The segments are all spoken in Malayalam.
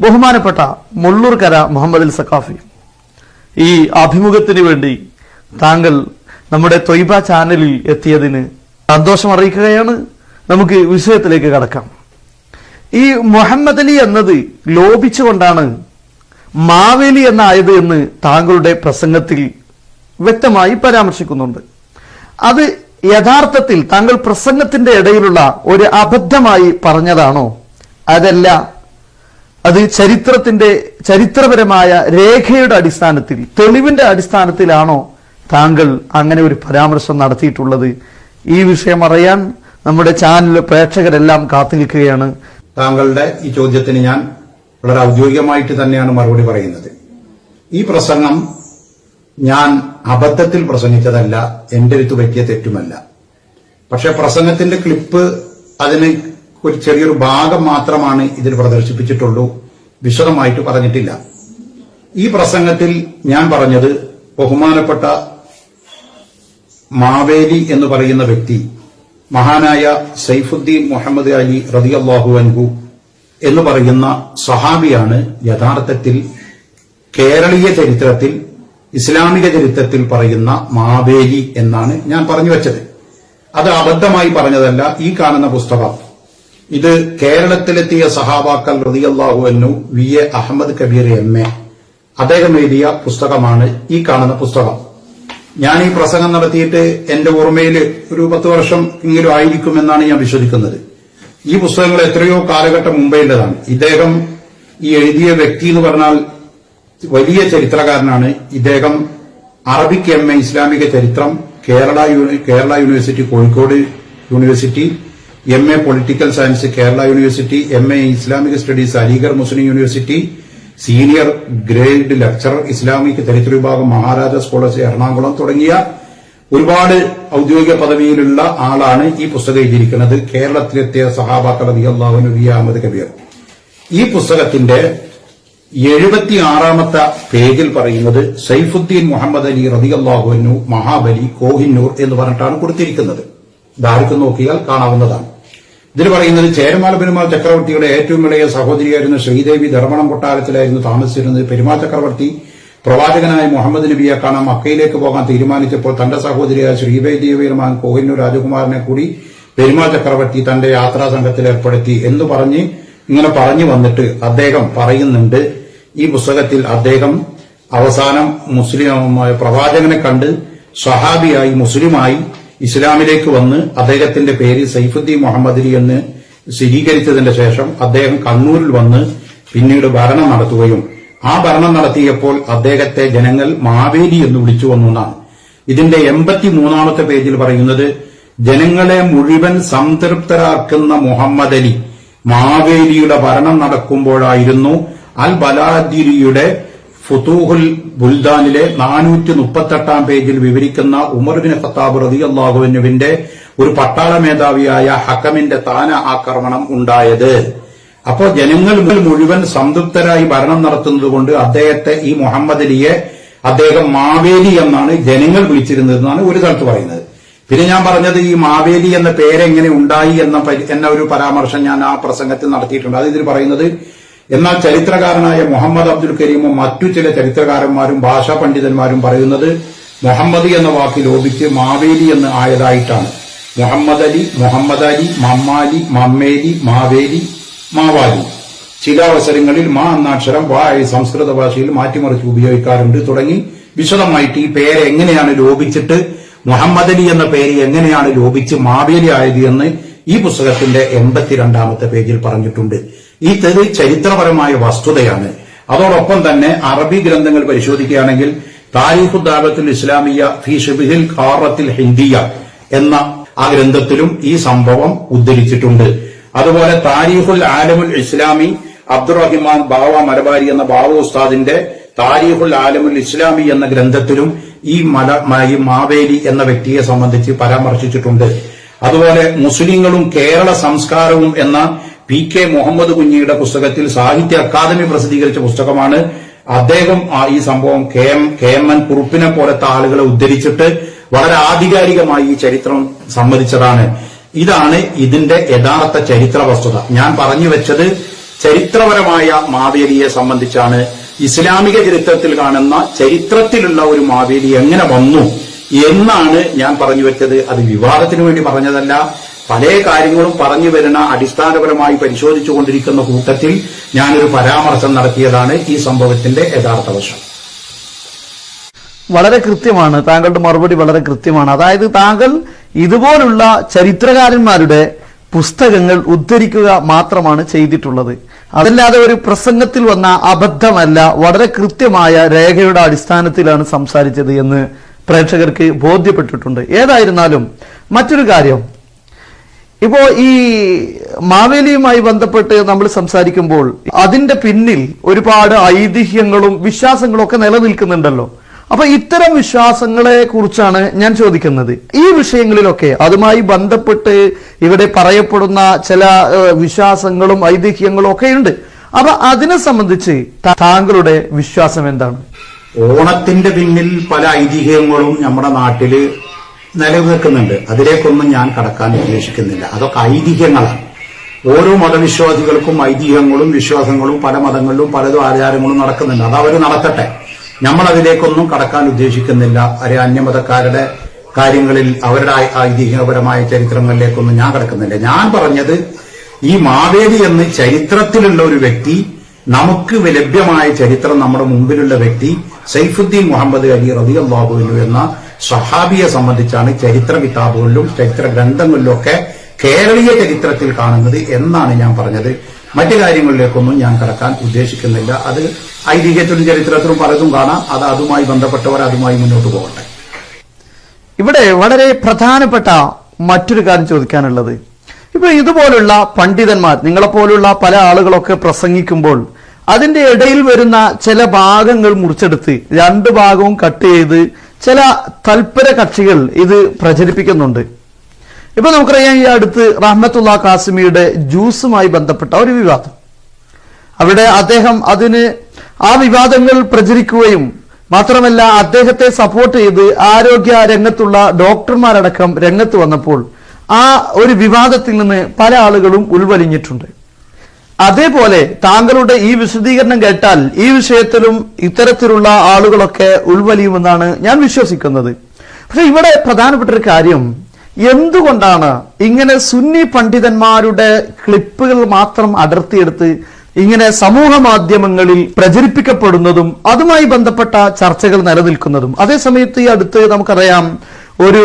ബഹുമാനപ്പെട്ട മുള്ളൂർക്കര മുഹമ്മദ് സഖാഫി, ഈ അഭിമുഖത്തിന് വേണ്ടി താങ്കൾ നമ്മുടെ ത്വയ്ബ ചാനലിൽ എത്തിയതിന് സന്തോഷം അറിയിക്കുകയാണ്. നമുക്ക് വിഷയത്തിലേക്ക് കടക്കാം. ഈ മുഹമ്മദ് അലി എന്നത് ലോപിച്ചുകൊണ്ടാണ് മാവേലി എന്നായത് എന്ന് താങ്കളുടെ പ്രസംഗത്തിൽ വ്യക്തമായി പരാമർശിക്കുന്നുണ്ട്. അത് യഥാർത്ഥത്തിൽ താങ്കൾ പ്രസംഗത്തിന്റെ ഇടയിലുള്ള ഒരു അബദ്ധമായി പറഞ്ഞതാണോ, അതല്ല അത് ചരിത്രപരമായ രേഖയുടെ അടിസ്ഥാനത്തിൽ, തെളിവിന്റെ അടിസ്ഥാനത്തിലാണോ താങ്കൾ അങ്ങനെ ഒരു പരാമർശം നടത്തിയിട്ടുള്ളത്? ഈ വിഷയം അറിയാൻ നമ്മുടെ ചാനൽ പ്രേക്ഷകരെല്ലാം കാത്തു നിൽക്കുകയാണ്. താങ്കളുടെ ഈ ചോദ്യത്തിന് ഞാൻ വളരെ ഔദ്യോഗികമായിട്ട് തന്നെയാണ് മറുപടി പറയുന്നത്. ഈ പ്രസംഗം ഞാൻ അബദ്ധത്തിൽ പ്രസംഗിച്ചതല്ല, എന്റെ അടുത്ത് പറ്റിയ തെറ്റുമല്ല. പക്ഷെ പ്രസംഗത്തിന്റെ ക്ലിപ്പ്, അതിന് ഒരു ചെറിയൊരു ഭാഗം മാത്രമാണ് ഇതിൽ പ്രദർശിപ്പിച്ചിട്ടുള്ളൂ, വിശദമായിട്ട് പറഞ്ഞിട്ടില്ല. ഈ പ്രസംഗത്തിൽ ഞാൻ പറഞ്ഞത് ബഹുമാനപ്പെട്ട മാവേലി എന്ന് പറയുന്ന വ്യക്തി മഹാനായ സൈഫുദ്ദീൻ മുഹമ്മദ് അലി റളിയല്ലാഹു അൻഹു എന്ന് പറയുന്ന സഹാബിയാണ് യഥാർത്ഥത്തിൽ കേരളീയ ചരിത്രത്തിൽ, ഇസ്ലാമിക ചരിത്രത്തിൽ പറയുന്ന മാവേലി എന്നാണ് ഞാൻ പറഞ്ഞു വെച്ചത്. അത് അബദ്ധമായി പറഞ്ഞതല്ല. ഈ കാണുന്ന പുസ്തകം ഇത് കേരളത്തിലെത്തിയ സഹാബാക്കൾ റളിയല്ലാഹു അൻഹു VA അഹമ്മദ് കബീർ MA അദ്ദേഹം എഴുതിയ പുസ്തകമാണ് ഈ കാണുന്ന പുസ്തകം. ഞാൻ ഈ പ്രസംഗം നടത്തിയിട്ട് എന്റെ ഓർമ്മയിൽ ഒരു 10 വർഷം എങ്കിലും ആയിരിക്കുമെന്നാണ് ഞാൻ വിശ്വസിക്കുന്നത്. ഈ പുസ്തകങ്ങൾ എത്രയോ കാലഘട്ടം മുമ്പേണ്ടതാണ്. ഇദ്ദേഹം ഈ എഴുതിയ വ്യക്തി എന്ന് പറഞ്ഞാൽ വലിയ ചരിത്രകാരനാണ്. ഇദ്ദേഹം അറബിക് MA ഇസ്ലാമിക ചരിത്രം Kerala university Kozhikode university, MA political science Kerala university, MA Islamic studies Aligarh Muslim university, senior grade lecturer Islamic ചരിത്ര വിഭാഗം മഹാരാജാസ് കോളേജ് എറണാകുളം തുടങ്ങിയ ഒരുപാട് ഔദ്യോഗിക പദവിയിലുള്ള ആളാണ് ഈ പുസ്തകം എഴുതിയിരിക്കുന്നത്. കേരളത്തിലെത്തിയ സഹാബാക്കൾ റളിയല്ലാഹു അൻഹു VA അഹമ്മദ് കബീർ. ഈ പുസ്തകത്തിന്റെ 76ാമത്തെ പേജിൽ പറയുന്നത് സൈഫുദ്ദീൻ മുഹമ്മദ് അലി റളിയല്ലാഹു അൻഹു മഹാബലി കോഹിന്നൂർ എന്ന് പറഞ്ഞിട്ടാണ് കൊടുത്തിരിക്കുന്നത്. ഇതാർക്കും നോക്കിയാൽ കാണാവുന്നതാണ്. ഇതിൽ പറയുന്നത് ചേരമാൻ പെരുമാൾ ചക്രവർത്തിയുടെ ഏറ്റവും ഇളയ സഹോദരിയായിരുന്ന ശ്രീദേവി ധർമ്മണം കൊട്ടാരത്തിലായിരുന്നു താമസിച്ചിരുന്നത്. പെരുമാൾ ചക്രവർത്തി പ്രവാചകനായ മുഹമ്മദ് നബിയെ കാണാൻ മക്കയിലേക്ക് പോകാൻ തീരുമാനിച്ചപ്പോൾ തന്റെ സഹോദരിയായ ശ്രീദേവി റഹ്മാൻ കോഹിന്നൂർ രാജകുമാരനെ കൂടി പെരുമാൾ ചക്രവർത്തി തന്റെ യാത്രാ സംഘത്തിൽ ഏർപ്പെടുത്തി എന്ന് പറഞ്ഞ് ഇങ്ങനെ പറഞ്ഞു വന്നിട്ട് അദ്ദേഹം പറയുന്നുണ്ട് ഈ പുസ്തകത്തിൽ, അദ്ദേഹം അവസാനം മുസ്ലിമായ പ്രവാചകനെ കണ്ട് സ്വഹാബിയായി മുസ്ലിമായി ഇസ്ലാമിലേക്ക് വന്ന് അദ്ദേഹത്തിന്റെ പേര് സൈഫുദ്ദീൻ മുഹമ്മദ് അലി എന്ന് സ്ഥിരീകരിച്ചതിന്റെ ശേഷം അദ്ദേഹം കണ്ണൂരിൽ വന്ന് പിന്നീട് ഭരണം നടത്തുകയും ആ ഭരണം നടത്തിയപ്പോൾ അദ്ദേഹത്തെ ജനങ്ങൾ മാവേലി എന്ന് വിളിച്ചു വന്നാണ്. ഇതിന്റെ 83ാമത്തെ പേജിൽ പറയുന്നത് ജനങ്ങളെ മുഴുവൻ സംതൃപ്തരാക്കുന്ന മുഹമ്മദ് അലി മാവേലിയുടെ ഭരണം നടക്കുമ്പോഴായിരുന്നു അൽ ബലാദിരിയുടെ ഫുതൂഹുൽ ബുൽദാനിലെ 438ാം പേജിൽ വിവരിക്കുന്ന ഉമർ ബിൻ ഖത്താബ് റളിയല്ലാഹു അൻഹുവിന്റെ ഒരു പട്ടാള മേധാവിയായ ഹക്കമിന്റെ താന ആക്രമണം ഉണ്ടായത്. അപ്പോൾ ജനങ്ങൾ മുഴുവൻ സംതൃപ്തരായി ഭരണം നടത്തുന്നതുകൊണ്ട് അദ്ദേഹത്തെ, ഈ മുഹമ്മദ് അലിയെ അദ്ദേഹം മാവേലി എന്നാണ് ജനങ്ങൾ വിളിച്ചിരുന്നതെന്നാണ് ഒരു സ്ഥലത്ത് പറയുന്നത്. പിന്നെ ഞാൻ പറഞ്ഞത് ഈ മാവേലി എന്ന പേരെങ്ങനെ ഉണ്ടായി എന്ന ഒരു പരാമർശം ഞാൻ ആ പ്രസംഗത്തിൽ നടത്തിയിട്ടുണ്ട്. അത് ഇതിൽ പറയുന്നത്, എന്നാൽ ചരിത്രകാരനായ മുഹമ്മദ് അബ്ദുൽ കരീമും മറ്റു ചില ചരിത്രകാരന്മാരും ഭാഷാ പണ്ഡിതന്മാരും പറയുന്നത് മുഹമ്മദ് എന്ന വാക്ക് ലോപിച്ച് മാവേലി എന്ന് ആയതായിട്ടാണ്. മുഹമ്മദ് അലി, മമ്മാലി, മമ്മേലി, മാവേലി, മാവാലി. ചില അവസരങ്ങളിൽ മാ എന്ന അക്ഷരം സംസ്കൃത ഭാഷയിൽ മാറ്റിമറിച്ച് ഉപയോഗിക്കാറുണ്ട് തുടങ്ങി വിശദമായിട്ട് ഈ പേര് എങ്ങനെയാണ് ലോപിച്ചിട്ട് മുഹമ്മദ് അലി എന്ന പേര് എങ്ങനെയാണ് ലോപിച്ച് മാവേലി ആയത് എന്ന് ഈ പുസ്തകത്തിന്റെ 82ാമത്തെ പേജിൽ പറഞ്ഞിട്ടുണ്ട്. ഈ ചരിത്രപരമായ വസ്തുതയാണ്. അതോടൊപ്പം തന്നെ അറബി ഗ്രന്ഥങ്ങൾ പരിശോധിക്കുകയാണെങ്കിൽ താരീഖു ദഅവത്തുൽ ഇസ്ലാമിയ ഫി ശിബ്ഹിൽ ഖാറത്തിൽ ഹിന്ദിയ എന്ന ആ ഗ്രന്ഥത്തിലും ഈ സംഭവം ഉദ്ധരിച്ചിട്ടുണ്ട്. അതുപോലെ താരീഖുൽ ആലമുൽ ഇസ്ലാമി അബ്ദുറഹിമാൻ ബാവ മലബാരി എന്ന ബാവ ഉസ്താദിന്റെ താരീഖുൽ ആലമുൽ ഇസ്ലാമി എന്ന ഗ്രന്ഥത്തിലും ഈ മാവേലി എന്ന വ്യക്തിയെ സംബന്ധിച്ച് പരാമർശിച്ചിട്ടുണ്ട്. അതുപോലെ മുസ്ലിങ്ങളും കേരള സംസ്കാരവും എന്ന PK മുഹമ്മദ് കുഞ്ഞിയുടെ പുസ്തകത്തിൽ സാഹിത്യ അക്കാദമി പ്രസിദ്ധീകരിച്ച പുസ്തകമാണ്. അദ്ദേഹം ഈ സംഭവം KMN കുറുപ്പിനെ പോലത്തെ ആളുകളെ ഉദ്ധരിച്ചിട്ട് വളരെ ആധികാരികമായി ഈ ചരിത്രം സമ്മതിച്ചതാണ്. ഇതാണ് ഇതിന്റെ യഥാർത്ഥ ചരിത്ര വസ്തുത. ഞാൻ പറഞ്ഞു വെച്ചത് ചരിത്രപരമായ മാവേലിയെ സംബന്ധിച്ചാണ്, ഇസ്ലാമിക ചരിത്രത്തിൽ കാണുന്ന ചരിത്രത്തിലുള്ള ഒരു മാവേലി എങ്ങനെ വന്നു എന്നാണ് ഞാൻ പറഞ്ഞു വെച്ചത്. അത് വിവാദത്തിനു വേണ്ടി പറഞ്ഞതല്ല. പല കാര്യങ്ങളും പറഞ്ഞു വരുന്ന അടിസ്ഥാനപരമായി പരിശോധിച്ചുകൊണ്ടിരിക്കുന്ന കൂട്ടത്തിൽ ഞാനൊരു പരാമർശം നടത്തിയതാണ് ഈ സംഭവത്തിന്റെ യഥാർത്ഥ വശം. വളരെ കൃത്യമാണ്, താങ്കളുടെ മറുപടി വളരെ കൃത്യമാണ്. അതായത് താങ്കൾ ഇതുപോലുള്ള ചരിത്രകാരന്മാരുടെ പുസ്തകങ്ങൾ ഉദ്ധരിക്കുക മാത്രമാണ് ചെയ്തിട്ടുള്ളത്. അതല്ലാതെ ഒരു പ്രസംഗത്തിൽ വന്ന അബദ്ധമല്ല, വളരെ കൃത്യമായ രേഖയുടെ അടിസ്ഥാനത്തിലാണ് സംസാരിച്ചത് എന്ന് പ്രേക്ഷകർക്ക് ബോധ്യപ്പെട്ടിട്ടുണ്ട്. ഏതായിരുന്നാലും മറ്റൊരു കാര്യം, ഇപ്പോ ഈ മാവേലിയുമായി ബന്ധപ്പെട്ട് നമ്മൾ സംസാരിക്കുമ്പോൾ അതിന്റെ പിന്നിൽ ഒരുപാട് ഐതിഹ്യങ്ങളും വിശ്വാസങ്ങളും ഒക്കെ നിലനിൽക്കുന്നുണ്ടല്ലോ. അപ്പൊ ഇത്തരം വിശ്വാസങ്ങളെ കുറിച്ചാണ് ഞാൻ ചോദിക്കുന്നത്. ഈ വിഷയങ്ങളിലൊക്കെ അതുമായി ബന്ധപ്പെട്ട് ഇവിടെ പറയപ്പെടുന്ന ചില വിശ്വാസങ്ങളും ഐതിഹ്യങ്ങളും ഒക്കെ ഉണ്ട്. അപ്പൊ അതിനെ സംബന്ധിച്ച് താങ്കളുടെ വിശ്വാസം എന്താണ്? ഓണത്തിന്റെ പിന്നിൽ പല ഐതിഹ്യങ്ങളും നമ്മുടെ നാട്ടില് നിലനിൽക്കുന്നുണ്ട്. അതിലേക്കൊന്നും ഞാൻ കടക്കാൻ ഉദ്ദേശിക്കുന്നില്ല. അതൊക്കെ ഐതിഹ്യങ്ങളാണ്. ഓരോ മതവിശ്വാസികൾക്കും ഐതിഹ്യങ്ങളും വിശ്വാസങ്ങളും പല മതങ്ങളിലും പലതും ആചാരങ്ങളും നടക്കുന്നുണ്ട്. അത് അവർ നടത്തട്ടെ. നമ്മൾ അതിലേക്കൊന്നും കടക്കാൻ ഉദ്ദേശിക്കുന്നില്ല. ഒരു അന്യമതക്കാരുടെ കാര്യങ്ങളിൽ അവരുടെ ഐതിഹ്യപരമായ ചരിത്രങ്ങളിലേക്കൊന്നും ഞാൻ കടക്കുന്നില്ല. ഞാൻ പറഞ്ഞത് ഈ മാവേലി എന്ന് ചരിത്രത്തിലുള്ള ഒരു വ്യക്തി, നമുക്ക് ലഭ്യമായ ചരിത്രം നമ്മുടെ മുമ്പിലുള്ള വ്യക്തി സൈഫുദ്ദീൻ മുഹമ്മദ് അലി റളിയല്ലാഹു അൻഹു എന്ന സ്വഹാബിയെ സംബന്ധിച്ചാണ് ചരിത്ര കിതാബുകളിലും ചരിത്ര ഗ്രന്ഥങ്ങളിലൊക്കെ കേരളീയ ചരിത്രത്തിൽ കാണുന്നത് എന്നാണ് ഞാൻ പറഞ്ഞത്. മറ്റു കാര്യങ്ങളിലേക്കൊന്നും ഞാൻ കടക്കാൻ ഉദ്ദേശിക്കുന്നില്ല. അത് ഐതിഹ്യത്തിലും ചരിത്രത്തിലും പലതും കാണാം. അത് അതുമായി ബന്ധപ്പെട്ടവർ അതുമായി മുന്നോട്ട് പോകട്ടെ. ഇവിടെ വളരെ പ്രധാനപ്പെട്ട മറ്റൊരു കാര്യം ചോദിക്കാനുള്ളത്, ഇപ്പൊ ഇതുപോലുള്ള പണ്ഡിതന്മാർ, നിങ്ങളെപ്പോലുള്ള പല ആളുകളൊക്കെ പ്രസംഗിക്കുമ്പോൾ അതിന്റെ ഇടയിൽ വരുന്ന ചില ഭാഗങ്ങൾ മുറിച്ചെടുത്ത് രണ്ട് ഭാഗവും കട്ട് ചെയ്ത് ചില തൽപര കക്ഷികൾ ഇത് പ്രചരിപ്പിക്കുന്നുണ്ട്. ഇപ്പൊ നമുക്കറിയാം, ഈ അടുത്ത് റഹ്മത്തുള്ള കാസിമിയുടെ ജ്യൂസുമായി ബന്ധപ്പെട്ട ഒരു വിവാദം, അവിടെ അദ്ദേഹം ആ വിവാദങ്ങൾ പ്രചരിക്കുകയും മാത്രമല്ല അദ്ദേഹത്തെ സപ്പോർട്ട് ചെയ്ത് ആരോഗ്യ രംഗത്തുള്ള ഡോക്ടർമാരടക്കം രംഗത്ത് വന്നപ്പോൾ ആ ഒരു വിവാദത്തിൽ നിന്ന് പല ആളുകളും ഉൾവലിഞ്ഞിട്ടുണ്ട്. അതേപോലെ താങ്കളുടെ ഈ വിശദീകരണം കേട്ടാൽ ഈ വിഷയത്തിലും ഇത്തരത്തിലുള്ള ആളുകളൊക്കെ ഉൾവലിയുമെന്നാണ് ഞാൻ വിശ്വസിക്കുന്നത്. പക്ഷെ ഇവിടെ പ്രധാനപ്പെട്ട ഒരു കാര്യം, എന്തുകൊണ്ടാണ് ഇങ്ങനെ സുന്നി പണ്ഡിതന്മാരുടെ ക്ലിപ്പുകൾ മാത്രം അടർത്തിയെടുത്ത് ഇങ്ങനെ സമൂഹ മാധ്യമങ്ങളിൽ പ്രചരിപ്പിക്കപ്പെടുന്നതും അതുമായി ബന്ധപ്പെട്ട ചർച്ചകൾ നിലനിൽക്കുന്നതും? അതേസമയത്ത് ഈ അടുത്ത് നമുക്കറിയാം, ഒരു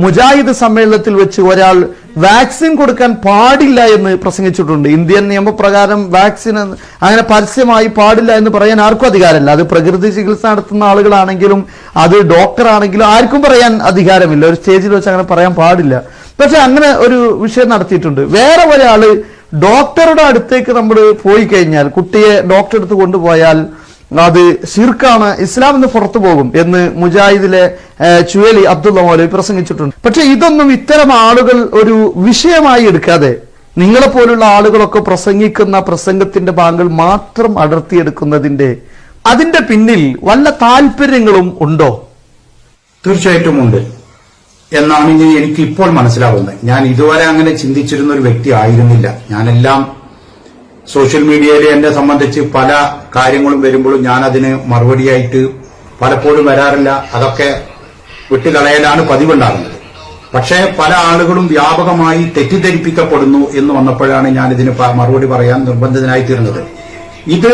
മുജാഹിദ് സമ്മേളനത്തിൽ വെച്ച് ഒരാൾ വാക്സിൻ കൊടുക്കാൻ പാടില്ല എന്ന് പ്രസംഗിച്ചിട്ടുണ്ട്. ഇന്ത്യൻ നിയമപ്രകാരം വാക്സിൻ അങ്ങനെ പരസ്യമായി പാടില്ല എന്ന് പറയാൻ ആർക്കും അധികാരമില്ല. അത് പ്രകൃതി ചികിത്സ നടത്തുന്ന ആളുകളാണെങ്കിലും അത് ഡോക്ടർ ആണെങ്കിലും ആർക്കും പറയാൻ അധികാരമില്ല. ഒരു സ്റ്റേജിൽ വെച്ച് അങ്ങനെ പറയാൻ പാടില്ല. പക്ഷെ അങ്ങനെ ഒരു വിഷയം നടത്തിയിട്ടുണ്ട്. വേറെ ഒരാള് ഡോക്ടറുടെ അടുത്തേക്ക് നമ്മൾ പോയി കഴിഞ്ഞാൽ, കുട്ടിയെ ഡോക്ടറെ അടുത്ത് കൊണ്ടുപോയാൽ അത് ശിർക്കാണ്, ഇസ്ലാം എന്ന് പുറത്തു പോകും എന്ന് മുജാഹിദിലെ ചുവേലി അബ്ദുള്ള മൗലവി പ്രസംഗിച്ചിട്ടുണ്ട്. പക്ഷെ ഇതൊന്നും ഇത്തരം ആളുകൾ ഒരു വിഷയമായി എടുക്കാതെ നിങ്ങളെപ്പോലുള്ള ആളുകളൊക്കെ പ്രസംഗിക്കുന്ന പ്രസംഗത്തിന്റെ ഭാഗങ്ങൾ മാത്രം അടർത്തിയെടുക്കുന്നതിന്റെ അതിന്റെ പിന്നിൽ വല്ല താല്പര്യങ്ങളും ഉണ്ടോ? തീർച്ചയായിട്ടും ഉണ്ട് എന്നാണ് എനിക്ക് ഇപ്പോൾ മനസ്സിലാവുന്നത്. ഞാൻ ഇതുവരെ അങ്ങനെ ചിന്തിച്ചിരുന്ന ഒരു വ്യക്തി ആയിരുന്നില്ല. ഞാനെല്ലാം സോഷ്യൽ മീഡിയയിൽ എന്നെ സംബന്ധിച്ച് പല കാര്യങ്ങളും വരുമ്പോഴും ഞാൻ അതിന് മറുപടിയായിട്ട് പലപ്പോഴും വരാറില്ല. അതൊക്കെ വിട്ടുകളയലാണ് പതിവുണ്ടാകുന്നത്. പക്ഷേ പല ആളുകളും വ്യാപകമായി തെറ്റിദ്ധരിപ്പിക്കപ്പെടുന്നു എന്ന് വന്നപ്പോഴാണ് ഞാൻ ഇതിന് മറുപടി പറയാൻ നിർബന്ധിതനായി തീർന്നത്. ഇത്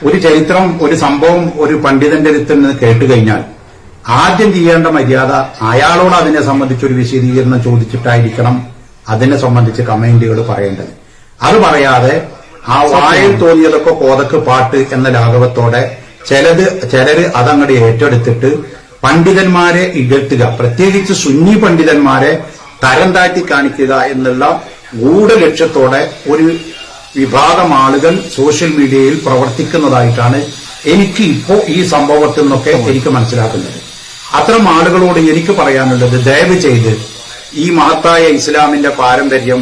ഒരു ചരിത്രം, ഒരു സംഭവം ഒരു പണ്ഡിതന്റെ അടുത്ത് നിന്ന് കേട്ടുകഴിഞ്ഞാൽ ആദ്യം ചെയ്യേണ്ട മര്യാദ അയാളോട് അതിനെ സംബന്ധിച്ച് ഒരു വിശദീകരണം ചോദിച്ചിട്ടായിരിക്കണം അതിനെ സംബന്ധിച്ച് കമന്റുകൾ പറയേണ്ടത്. അത് പറയാതെ ആ വായിൽ തോന്നിയതൊക്കെ കോതക്ക് പാട്ട് എന്ന ലാഘവത്തോടെ ചിലര് അതങ്ങോട്ട് ഏറ്റെടുത്തിട്ട് പണ്ഡിതന്മാരെ ഇകഴ്ത്തുക, പ്രത്യേകിച്ച് സുന്നി പണ്ഡിതന്മാരെ തരം താഴ്ത്തി കാണിക്കുക എന്നുള്ള ഗൂഢലക്ഷ്യത്തോടെ ഒരു വിഭാഗം ആളുകൾ സോഷ്യൽ മീഡിയയിൽ പ്രവർത്തിക്കുന്നതായിട്ടാണ് എനിക്ക് ഇപ്പോ ഈ സംഭവത്തിൽ നിന്നൊക്കെ എനിക്ക് മനസ്സിലാക്കുന്നത്. അത്തരം ആളുകളോട് എനിക്ക് പറയാനുള്ളത്, ദയവ് ചെയ്ത് ഈ മഹത്തായ ഇസ്ലാമിന്റെ പാരമ്പര്യം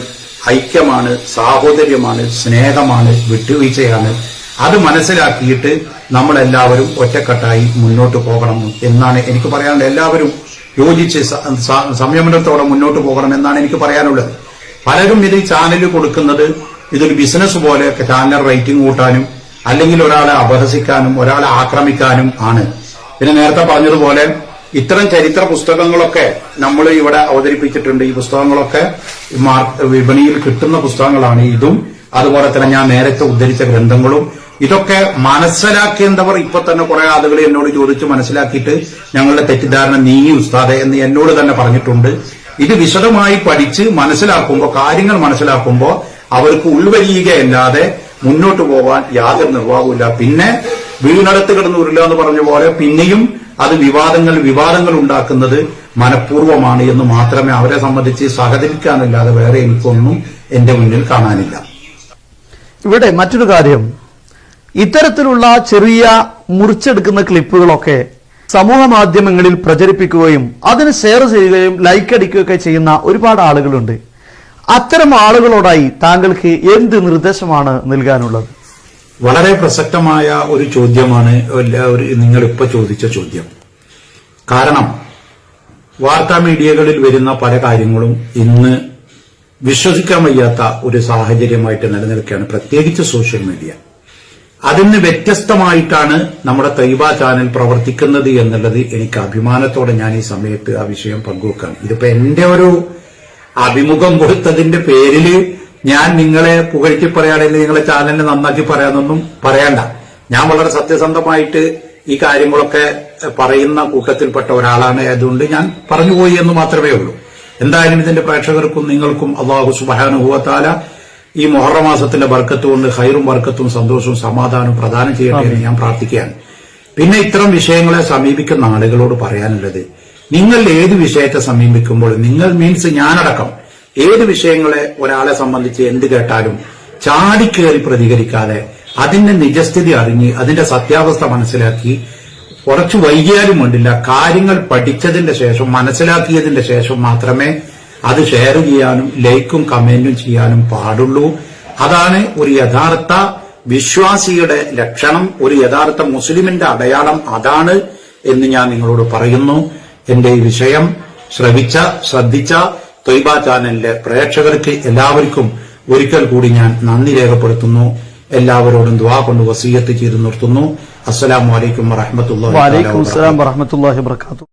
ഐക്യമാണ്, സാഹോദര്യമാണ്, സ്നേഹമാണ്, വിട്ടുവീഴ്ചയാണ്. അത് മനസ്സിലാക്കിയിട്ട് നമ്മളെല്ലാവരും ഒറ്റക്കെട്ടായി മുന്നോട്ട് പോകണം എന്നാണ് എനിക്ക് പറയാനുള്ളത്. എല്ലാവരും യോജിച്ച് സംയമനത്തോടെ മുന്നോട്ട് പോകണം എന്നാണ് എനിക്ക് പറയാനുള്ളത്. പലരും ഇത് ചാനലിൽ കൊടുക്കുന്നത് ഇതൊരു ബിസിനസ് പോലെ ചാനൽ റേറ്റിംഗ് കൂട്ടാനും അല്ലെങ്കിൽ ഒരാളെ അപഹസിക്കാനും ഒരാളെ ആക്രമിക്കാനും ആണ്. പിന്നെ നേരത്തെ പറഞ്ഞതുപോലെ ഇത്തരം ചരിത്ര പുസ്തകങ്ങളൊക്കെ നമ്മൾ ഇവിടെ അവതരിപ്പിച്ചിട്ടുണ്ട്. ഈ പുസ്തകങ്ങളൊക്കെ വിപണിയിൽ കിട്ടുന്ന പുസ്തകങ്ങളാണ്. ഇതും അതുപോലെ തന്നെ ഞാൻ നേരത്തെ ഉദ്ധരിച്ച ഗ്രന്ഥങ്ങളും. ഇതൊക്കെ മനസ്സിലാക്കേണ്ടവർ ഇപ്പൊ തന്നെ കുറെ ആളുകൾ എന്നോട് ചോദിച്ച് മനസ്സിലാക്കിയിട്ട് ഞങ്ങളുടെ തെറ്റിദ്ധാരണ നീങ്ങി ഉസ്താദെ എന്ന് എന്നോട് തന്നെ പറഞ്ഞിട്ടുണ്ട്. ഇത് വിശദമായി പഠിച്ച് മനസ്സിലാക്കുമ്പോൾ, കാര്യങ്ങൾ മനസ്സിലാക്കുമ്പോൾ അവർക്ക് ഉൾവലിയുകയല്ലാതെ മുന്നോട്ട് പോകാൻ യാതൊരു നിർവാഹമില്ല. പിന്നെ വീണടത്ത് കിടന്നൂരില്ല എന്ന് പറഞ്ഞ പോലെ പിന്നെയും അത് വിവാദങ്ങൾ ഉണ്ടാക്കുന്നത് മനഃപൂർവ്വമാണ് എന്ന് മാത്രമേ അവരെ സംബന്ധിച്ച് സഹകരിക്കാനല്ലാതെ വേറെ എനിക്കൊന്നും എന്റെ മുന്നിൽ കാണാനില്ല. ഇവിടെ മറ്റൊരു കാര്യം, ഇത്തരത്തിലുള്ള ചെറിയ മുറിച്ചെടുക്കുന്ന ക്ലിപ്പുകളൊക്കെ സമൂഹ മാധ്യമങ്ങളിൽ പ്രചരിപ്പിക്കുകയും അതിന് ഷെയർ ചെയ്യുകയും ലൈക്ക് അടിക്കുകയൊക്കെ ചെയ്യുന്ന ഒരുപാട് ആളുകളുണ്ട്. അത്തരം ആളുകളോടായി താങ്കൾക്ക് എന്ത് നിർദ്ദേശമാണ് നൽകാനുള്ളത്? വളരെ പ്രസക്തമായ ഒരു ചോദ്യമാണ് നിങ്ങളിപ്പോ ചോദിച്ച ചോദ്യം. കാരണം വാർത്താ മീഡിയകളിൽ വരുന്ന പല കാര്യങ്ങളും ഇന്ന് വിശ്വസിക്കാൻ വയ്യാത്ത ഒരു സാഹചര്യമായിട്ട് നിലനിൽക്കുകയാണ്, പ്രത്യേകിച്ച് സോഷ്യൽ മീഡിയ. അതിന് വ്യത്യസ്തമായിട്ടാണ് നമ്മുടെ തൈബ ചാനൽ പ്രവർത്തിക്കുന്നത് എന്നുള്ളത് എനിക്ക് അഭിമാനത്തോടെ ഞാൻ ഈ സമയത്ത് ആ വിഷയം പങ്കുവെക്കാണ്. ഇതിപ്പോ എന്റെ ഒരു അഭിമുഖം കൊടുത്തതിന്റെ പേരിൽ ഞാൻ നിങ്ങളെ പുകഴ്ത്തി പറയാണെങ്കിൽ നിങ്ങളെ ചാനലിനെ നന്നാക്കി പറയാനൊന്നും പറയണ്ട. ഞാൻ വളരെ സത്യസന്ധമായിട്ട് ഈ കാര്യങ്ങളൊക്കെ പറയുന്ന കൂട്ടത്തിൽപ്പെട്ട ഒരാളാണ്. അതുകൊണ്ട് ഞാൻ പറഞ്ഞുപോയി എന്ന് മാത്രമേ ഉള്ളൂ. എന്തായാലും ഇതിന്റെ പ്രേക്ഷകർക്കും നിങ്ങൾക്കും അല്ലാഹു സുബ്ഹാനഹു വ തആല ഈ മുഹറം മാസത്തിന്റെ ബർക്കത്ത് കൊണ്ട് ഖൈറും ബർക്കത്തും സന്തോഷവും സമാധാനവും പ്രദാനം ചെയ്യട്ടെ എന്ന് ഞാൻ പ്രാർത്ഥിക്കുകയാണ്. പിന്നെ ഇത്തരം വിഷയങ്ങളെ സമീപിക്കുന്ന ആളുകളോട് പറയാനുള്ളത്, നിങ്ങൾ ഏത് വിഷയത്തെ സമീപിക്കുമ്പോൾ, നിങ്ങൾ മീൻസ് ഞാനടക്കം ഏത് വിഷയങ്ങളെ ഒരാളെ സംബന്ധിച്ച് എന്ത് കേട്ടാലും ചാടിക്കേറി പ്രതികരിക്കാതെ അതിന്റെ നിജസ്ഥിതി അറിഞ്ഞ് അതിന്റെ സത്യാവസ്ഥ മനസ്സിലാക്കി കുറച്ചു വൈകിയാലും വേണ്ടില്ല, കാര്യങ്ങൾ പഠിച്ചതിന്റെ ശേഷം മനസ്സിലാക്കിയതിന്റെ ശേഷം മാത്രമേ അത് ഷെയർ ചെയ്യാനും ലൈക്കും കമന്റും ചെയ്യാനും പാടുള്ളൂ. അതാണ് ഒരു യഥാർത്ഥ വിശ്വാസിയുടെ ലക്ഷണം, ഒരു യഥാർത്ഥ മുസ്ലിമിന്റെ അടയാളം അതാണ് എന്ന് ഞാൻ നിങ്ങളോട് പറയുന്നു. എന്റെ ഈ വിഷയം ശ്രദ്ധിച്ച ത്വയ്ബ ചാനലിലെ പ്രേക്ഷകർക്ക് എല്ലാവർക്കും ഒരിക്കൽ കൂടി ഞാൻ നന്ദി രേഖപ്പെടുത്തുന്നു. എല്ലാവരോടും ദുആ കൊണ്ട് വസിയത്ത് ചെയ്ത് നിർത്തുന്നു. അസ്സലാമു അലൈക്കും വറഹ്മത്തുള്ളാഹി വബറകാതുഹു.